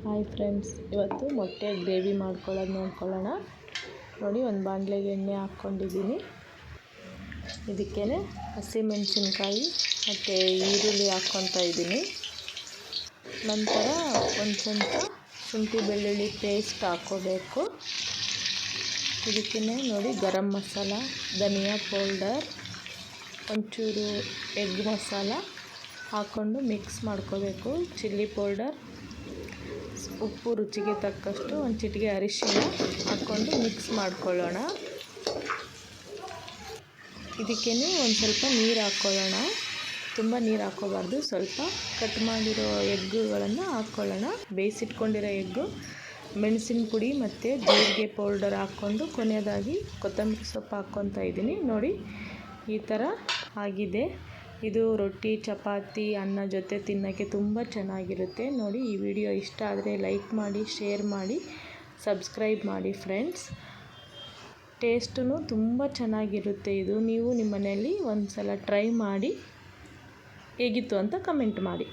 Hi friends, ಇವತ್ತು ಮೊಟ್ಟೆ gravy ಮಾಡ್ಕೊಳ್ಳೋದು ನೋಡ್ಕೊಳ್ಳೋಣ. ನೋಡಿ, ಒಂದು ಬಾಣಲೆಗೆ ಎಣ್ಣೆ ಹಾಕ್ಕೊಂಡಿದ್ದೀನಿ. ಇದಕ್ಕೇ ಹಸಿಮೆಣಸಿನ್ಕಾಯಿ ಮತ್ತು ಈರುಳ್ಳಿ ಹಾಕ್ಕೊತಾ ಇದ್ದೀನಿ. ನಂತರ ಒಂದು ಸ್ವಲ್ಪ ಶುಂಠಿ ಬೆಳ್ಳುಳ್ಳಿ ಪೇಸ್ಟ್ ಹಾಕ್ಕೋಬೇಕು. ಇದಕ್ಕೇ ನೋಡಿ ಗರಂ ಮಸಾಲ, ಧನಿಯಾ ಪೌಡರ್, ಒಂಚೂರು ಎಗ್ ಮಸಾಲ ಹಾಕ್ಕೊಂಡು ಮಿಕ್ಸ್ ಮಾಡ್ಕೋಬೇಕು. ಚಿಲ್ಲಿ ಪೌಡರ್, ಉಪ್ಪು ರುಚಿಗೆ ತಕ್ಕಷ್ಟು, ಒಂದು ಚಿಟಿಕೆ ಅರಿಶಿನ ಹಾಕ್ಕೊಂಡು ಮಿಕ್ಸ್ ಮಾಡ್ಕೊಳ್ಳೋಣ. ಇದಕ್ಕೇ ಒಂದು ಸ್ವಲ್ಪ ನೀರು ಹಾಕ್ಕೊಳ್ಳೋಣ. ತುಂಬ ನೀರು ಹಾಕ್ಕೋಬಾರ್ದು, ಸ್ವಲ್ಪ ಕಟ್ ಮಾಡಿರೋ ಎಗ್ಗುಗಳನ್ನು ಹಾಕ್ಕೊಳ್ಳೋಣ. ಬೇಯಿಸಿಟ್ಕೊಂಡಿರೋ ಎಗ್ಗು, ಮೆಣಸಿನ ಪುಡಿ ಮತ್ತು ಜೀರಿಗೆ ಪೌಡರ್ ಹಾಕ್ಕೊಂಡು ಕೊನೆಯದಾಗಿ ಕೊತ್ತಂಬರಿ ಸೊಪ್ಪು ಹಾಕ್ಕೊತಾ ಇದ್ದೀನಿ. ನೋಡಿ, ಈ ಥರ ಆಗಿದೆ. ಇದು ರೊಟ್ಟಿ, ಚಪಾತಿ, ಅನ್ನ ಜೊತೆ ತಿನ್ನೋಕ್ಕೆ ತುಂಬ ಚೆನ್ನಾಗಿರುತ್ತೆ. ನೋಡಿ, ಈ ವಿಡಿಯೋ ಇಷ್ಟ ಆದರೆ ಲೈಕ್ ಮಾಡಿ, ಶೇರ್ ಮಾಡಿ, ಸಬ್ಸ್ಕ್ರೈಬ್ ಮಾಡಿ ಫ್ರೆಂಡ್ಸ್. ಟೇಸ್ಟೂ ತುಂಬ ಚೆನ್ನಾಗಿರುತ್ತೆ. ಇದು ನೀವು ನಿಮ್ಮ ಮನೆಯಲ್ಲಿ ಒಂದು ಸಲ ಟ್ರೈ ಮಾಡಿ ಹೇಗಿತ್ತು ಅಂತ ಕಮೆಂಟ್ ಮಾಡಿ.